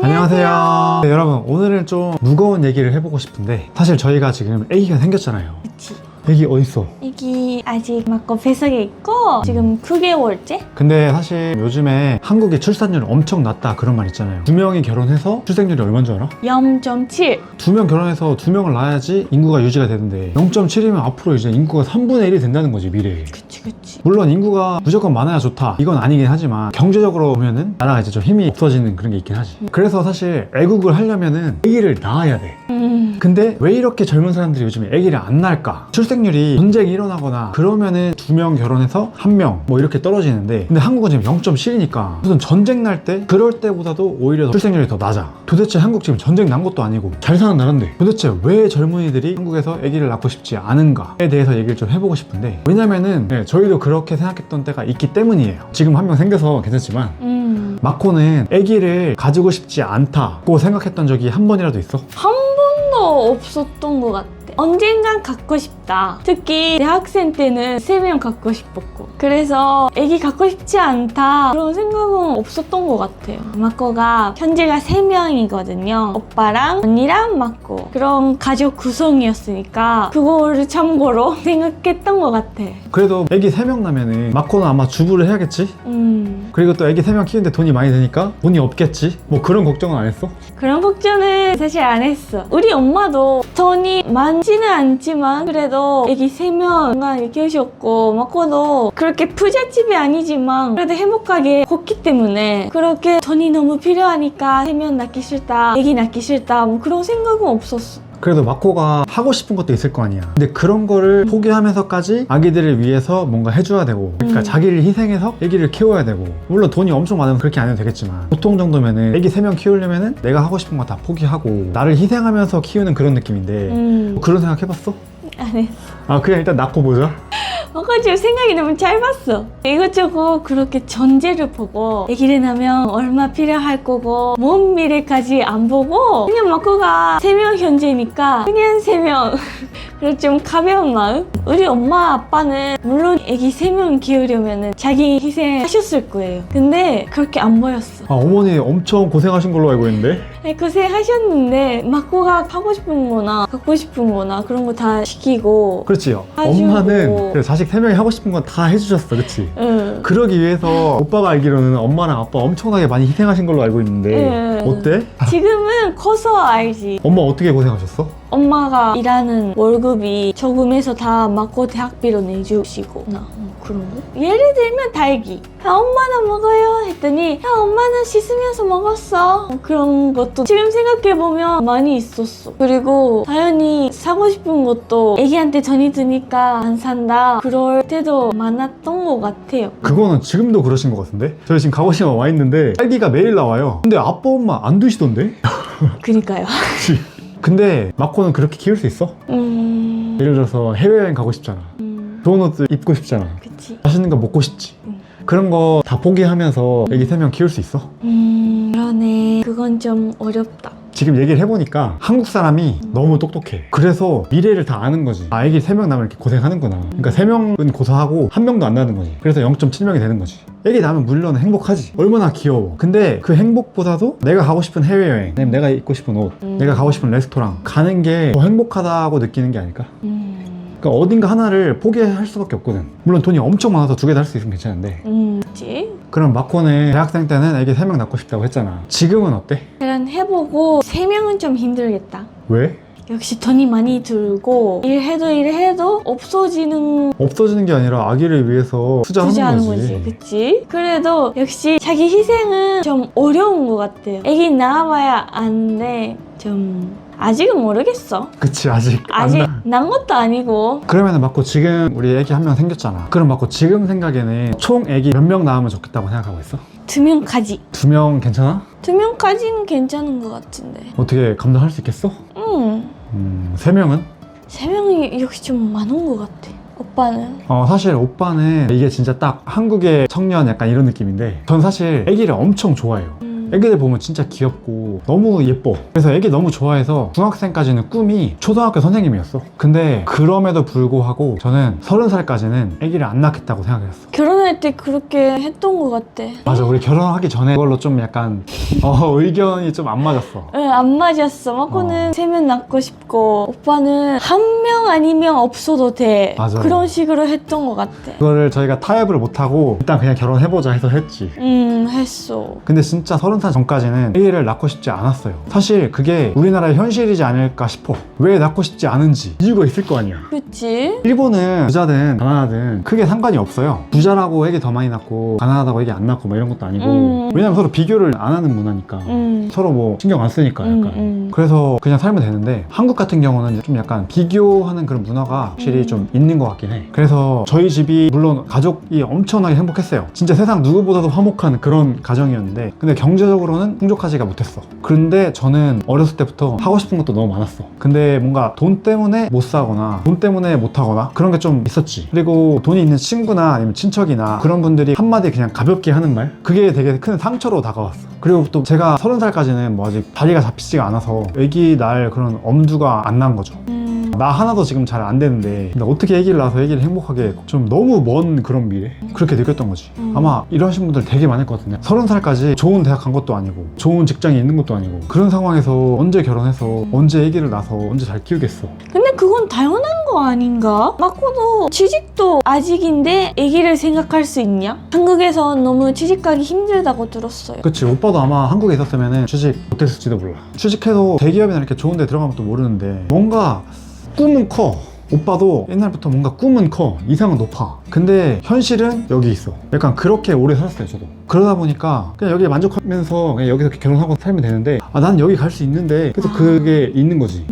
안녕하세요. 네, 여러분 오늘은 좀 무거운 얘기를 해보고 싶은데 사실 저희가 지금 아기가 생겼잖아요. 그치. 아기 어딨어? 애기 아직 맞고 뱃속에 있고 지금 9개월째? 근데 사실 요즘에 한국의 출산율 엄청 낮다 그런 말 있잖아요. 2명이 결혼해서 출생률이 얼마인 줄 알아? 0.7. 2명 결혼해서 2명을 낳아야지 인구가 유지가 되는데 0.7이면 앞으로 이제 인구가 3분의 1이 된다는 거지, 미래에. 그치. 물론 인구가 무조건 많아야 좋다 이건 아니긴 하지만 경제적으로 보면은 나라가 이제 좀 힘이 없어지는 그런 게 있긴 하지. 그래서 사실 애국을 하려면은 아기를 낳아야 돼. 근데 왜 이렇게 젊은 사람들이 요즘에 아기를 안 낳을까? 출생률이 전쟁이 일어나거나 그러면은 2명 결혼해서 1명 뭐 이렇게 떨어지는데, 근데 한국은 지금 0.7이니까 무슨 전쟁 날 때 그럴 때보다도 오히려 출생률이 더 낮아. 도대체 한국 지금 전쟁 난 것도 아니고 잘 사는 나라인데 도대체 왜 젊은이들이 한국에서 아기를 낳고 싶지 않은가에 대해서 얘기를 좀 해보고 싶은데, 왜냐면은 저희도 그렇게 생각했던 때가 있기 때문이에요. 지금 한 명 생겨서 괜찮지만 마코는 아기를 가지고 싶지 않다고 생각했던 적이 한 번이라도 있어? 한 번도 없었던 것 같아. 언젠간 갖고 싶다. 특히 대학생 때는 3명 갖고 싶었고, 그래서 애기 갖고 싶지 않다 그런 생각은 없었던 것 같아요. 마코가 현재가 3명이거든요. 오빠랑 언니랑 마코, 그런 가족 구성이었으니까 그거를 참고로 생각했던 것 같아. 그래도 아기 3명 나면은 마코는 아마 주부를 해야겠지? 그리고 또 아기 3명 키우는데 돈이 많이 드니까 돈이 없겠지? 뭐 그런 걱정은 안 했어? 그런 걱정은 사실 안 했어. 우리 엄마도 돈이 많지는 않지만 그래도 애기 3명 키우셨고, 마코도 그렇게 부잣집이 아니지만 그래도 행복하게 컸기 때문에 그렇게 돈이 너무 필요하니까 3명 낳기 싫다, 애기 낳기 싫다 뭐 그런 생각은 없었어. 그래도 마코가 하고 싶은 것도 있을 거 아니야. 근데 그런 거를 포기하면서까지 아기들을 위해서 뭔가 해줘야 되고, 그러니까 자기를 희생해서 아기를 키워야 되고, 물론 돈이 엄청 많으면 그렇게 안 해도 되겠지만 보통 정도면은 아기 3명 키우려면은 내가 하고 싶은 거 다 포기하고 나를 희생하면서 키우는 그런 느낌인데 그런 생각 해봤어? 안 했어. 아, 그냥 일단 낳고 보자. 마코 지금 생각이 너무 짧았어. 이것저것 그렇게 전제를 보고 아기를 낳으면 얼마 필요할 거고 먼 미래까지 안 보고 그냥 마코가 3명 현재니까 그냥 3명 그리고 좀 가벼운 마음. 우리 엄마 아빠는 물론 아기 3명 키우려면 자기 희생하셨을 거예요. 근데 그렇게 안 보였어. 아, 어머니 엄청 고생하신 걸로 알고 있는데? 고생하셨는데 마코가 하고 싶은 거나 갖고 싶은 거나 그런 거 다 시키고. 그렇지. 해주고. 엄마는 그래, 자식 3명이 하고 싶은 건 다 해주셨어, 그치? 응. 그러기 위해서 오빠가 알기로는 엄마랑 아빠 엄청나게 많이 희생하신 걸로 알고 있는데 어때? 지금은 커서 알지. 엄마 어떻게 고생하셨어? 엄마가 일하는 월급이 저금해서 다 마코 대학비로 내주시고 그런 거? 예를 들면 딸기. 엄마는 먹어요 했더니 엄마는 씻으면서 먹었어. 그런 것도 지금 생각해보면 많이 있었어. 그리고 당연히 사고 싶은 것도 애기한테 전이 드니까 안 산다 그럴 때도 많았던 것 같아요. 그거는 지금도 그러신 것 같은데? 저희 지금 가고시마 와 있는데 딸기가 매일 나와요. 근데 아빠 엄마 안 드시던데? 그니까요. 근데 마코는 그렇게 키울 수 있어? 예를 들어서 해외여행 가고 싶잖아. 좋은 옷도 입고 싶잖아. 그치. 맛있는 거 먹고 싶지. 그런 거 다 포기하면서 애기 3명 키울 수 있어? 그러네. 그건 좀 어렵다. 지금 얘기를 해보니까 한국 사람이 너무 똑똑해. 그래서 미래를 다 아는 거지. 아, 애기 3명 낳으면 이렇게 고생하는구나. 그러니까 3명은 고사하고 1명도 안 낳는 거지. 그래서 0.7명이 되는 거지. 애기 낳으면 물론 행복하지. 얼마나 귀여워. 근데 그 행복보다도 내가 가고 싶은 해외여행, 아니면 내가 입고 싶은 옷, 내가 가고 싶은 레스토랑 가는 게 더 행복하다고 느끼는 게 아닐까? 그러니까 어딘가 하나를 포기할 수밖에 없거든. 물론 돈이 엄청 많아서 2개 다 할 수 있으면 괜찮은데. 그치? 그럼 마코는 대학생 때는 애기 3명 낳고 싶다고 했잖아. 지금은 어때? 그냥 해보고 3명은 좀 힘들겠다. 왜? 역시 돈이 많이 들고 일해도 없어지는 게 아니라 아기를 위해서 투자하는 거지. 그치? 그래도 역시 자기 희생은 좀 어려운 것 같아요. 애기 낳아봐야 아는데 좀 아직은 모르겠어. 그치, 아직 난 것도 아니고. 그러면은 마코 지금 우리 애기 1명 생겼잖아. 그럼 마코 지금 생각에는 총 애기 몇 명 낳으면 좋겠다고 생각하고 있어? 2명까지. 2명 괜찮아? 2명까지는 괜찮은 것 같은데. 어떻게 감당할 수 있겠어? 3명은? 3명이 역시 좀 많은 것 같아. 오빠는? 사실 오빠는 이게 진짜 딱 한국의 청년 약간 이런 느낌인데 전 사실 애기를 엄청 좋아해요. 애기들 보면 진짜 귀엽고 너무 예뻐. 그래서 애기 너무 좋아해서 중학생까지는 꿈이 초등학교 선생님이었어. 근데 그럼에도 불구하고 저는 30살까지는 애기를 안 낳겠다고 생각했어. 결혼할 때 그렇게 했던 것 같아. 맞아, 우리 결혼하기 전에 그걸로 좀 약간 의견이 좀 안 맞았어. 응, 안 맞았어. 마코는 3명 낳고 싶고 오빠는 1명 아니면 없어도 돼. 맞아. 그런 식으로 했던 것 같아. 그거를 저희가 타협을 못하고 일단 그냥 결혼해보자 해서 했지. 했어. 근데 진짜 30살 전까지는 애기를 낳고 싶지 않았어요. 사실 그게 우리나라의 현실이지 않을까 싶어. 왜 낳고 싶지 않은지 이유가 있을 거 아니야. 그치? 일본은 부자든 가난하든 크게 상관이 없어요. 부자라고 애기 더 많이 낳고 가난하다고 애기 안 낳고 뭐 이런 것도 아니고 왜냐면 서로 비교를 안 하는 문화니까 서로 뭐 신경 안 쓰니까 약간 그래서 그냥 살면 되는데 한국 같은 경우는 좀 약간 비교하는 그런 문화가 확실히 좀 있는 것 같긴 해. 그래서 저희 집이 물론 가족이 엄청나게 행복했어요. 진짜 세상 누구보다도 화목한 그런 가정이었는데 근데 경제적으로는 풍족하지가 못했어. 그런데 저는 어렸을 때부터 하고 싶은 것도 너무 많았어. 근데 뭔가 돈 때문에 못 사거나 돈 때문에 못 하거나 그런 게 좀 있었지. 그리고 돈이 있는 친구나 아니면 친척이나 그런 분들이 한마디 그냥 가볍게 하는 말 그게 되게 큰 상처로 다가왔어. 그리고 또 제가 30살까지는 뭐 아직 자리가 잡히지가 않아서 애기 낳을 그런 엄두가 안 난 거죠. 나 하나도 지금 잘 안 되는데 근데 어떻게 애기를 낳아서 애기를 행복하게 좀 너무 먼 그런 미래? 그렇게 느꼈던 거지. 아마 이러신 분들 되게 많을 것 같은데 30살까지 좋은 대학 간 것도 아니고 좋은 직장에 있는 것도 아니고 그런 상황에서 언제 결혼해서 언제 애기를 낳아서 언제 잘 키우겠어. 근데 그건 당연한 거 아닌가? 마코도 취직도 아직인데 아기를 생각할 수 있냐? 한국에서 너무 취직하기 힘들다고 들었어요. 그치, 오빠도 아마 한국에 있었으면 취직 못했을지도 몰라. 취직해서 대기업이나 이렇게 좋은 데 들어가면 또 모르는데 뭔가 꿈은 커. 오빠도 옛날부터 뭔가 꿈은 커. 이상은 높아. 근데 현실은 여기 있어. 약간 그렇게 오래 살았어요, 저도. 그러다 보니까 그냥 여기에 만족하면서 그냥 여기서 결혼하고 살면 되는데 난 여기 갈 수 있는데 그래서 그게 있는 거지.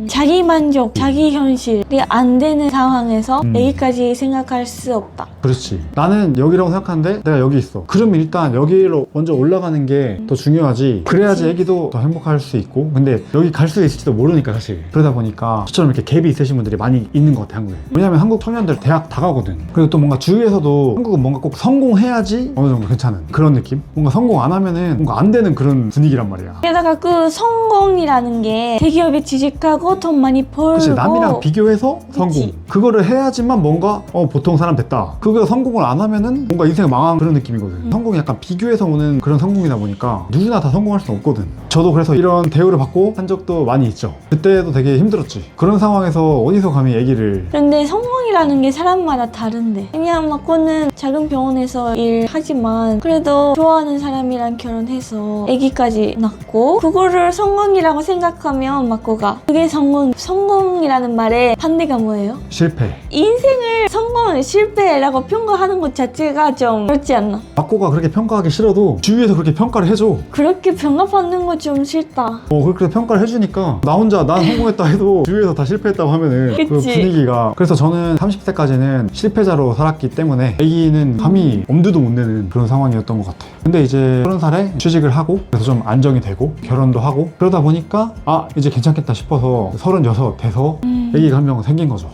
자기 만족, 자기 현실이 안 되는 상황에서 여기까지 생각할 수 없다. 그렇지. 나는 여기라고 생각하는데 내가 여기 있어. 그러면 일단 여기로 먼저 올라가는 게 더 중요하지. 그래야지 애기도 더 행복할 수 있고. 근데 여기 갈 수 있을지도 모르니까 사실. 그러다 보니까 저처럼 이렇게 갭이 있으신 분들이 많이 있는 것 같아, 한국에. 왜냐면 한국 청년들 대학 다 가거든. 그리고 또 뭔가 주위에서도 한국은 뭔가 꼭 성공해야지 어느 정도 괜찮은 그런 느낌? 뭔가 성공 안 하면은 뭔가 안 되는 그런 분위기란 말이야. 게다가 그 성공이라는 게 대기업에 취직하고 돈 많이 벌고 그치, 남이랑 비교해서 성공. 그치. 그거를 해야지만 뭔가 보통 사람 됐다. 그거 성공을 안 하면은 뭔가 인생 망한 그런 느낌이거든. 성공이 약간 비교해서 오는 그런 성공이다 보니까 누구나 다 성공할 수는 없거든. 저도 그래서 이런 대우를 받고 한 적도 많이 있죠. 그때도 되게 힘들었지. 그런 상황에서 어디서 감히 애기를. 근데 성공이라는 게 사람마다 다른데 그냥 마코는 작은 병원에서 일하지만 그래도 좋아하는 사람이랑 결혼해서 아기까지 낳고 그거를 성공이라고 생각하면 마코가 그게 성공이라는 말의 반대가 뭐예요? 실패. 인생을 성공, 실패라고 평가하는 것 자체가 좀 그렇지 않나? 막고가 그렇게 평가하기 싫어도 주위에서 그렇게 평가를 해줘. 그렇게 평가받는 거 좀 싫다. 그렇게 평가를 해주니까 나 혼자 난 성공했다 해도 주위에서 다 실패했다고 하면은 그 그치. 분위기가. 그래서 저는 30세까지는 실패자로 살았기 때문에 아기는 감히 엄두도 못 내는 그런 상황이었던 것 같아요. 근데 이제 30살에 취직을 하고 그래서 좀 안정이 되고 결혼도 하고 그러다 보니까 이제 괜찮겠다 싶어서 36 돼서 아기가 한 명 생긴 거죠.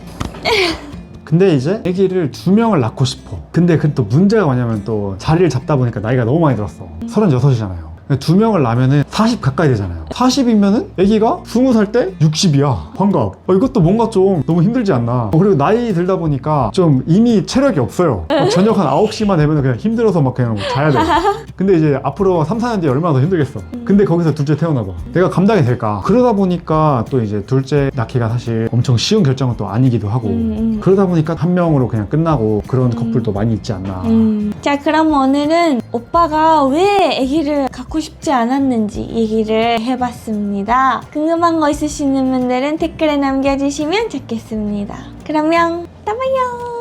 근데 이제 아기를 2명을 낳고 싶어. 근데 그 또 문제가 뭐냐면 또 자리를 잡다 보니까 나이가 너무 많이 들었어. 36이잖아요. 2명을 낳으면은 40 가까이 되잖아요. 40이면은 아기가 20살 때 60이야. 환갑. 이것도 뭔가 좀 너무 힘들지 않나. 그리고 나이 들다 보니까 좀 이미 체력이 없어요. 저녁 한 9시만 되면 그냥 힘들어서 막 그냥 자야 돼. 근데 이제 앞으로 3, 4년 뒤에 얼마나 더 힘들겠어. 근데 거기서 둘째 태어나봐. 내가 감당이 될까? 그러다 보니까 또 이제 둘째 낳기가 사실 엄청 쉬운 결정은 또 아니기도 하고 그러다 보니까 한 명으로 그냥 끝나고 그런 커플도 많이 있지 않나. 자, 그럼 오늘은 오빠가 왜 아기를 갖고 싶지 않았는지 얘기를 해봤습니다. 궁금한 거 있으시는 분들은 댓글에 남겨주시면 좋겠습니다. 그러면 또 봐요.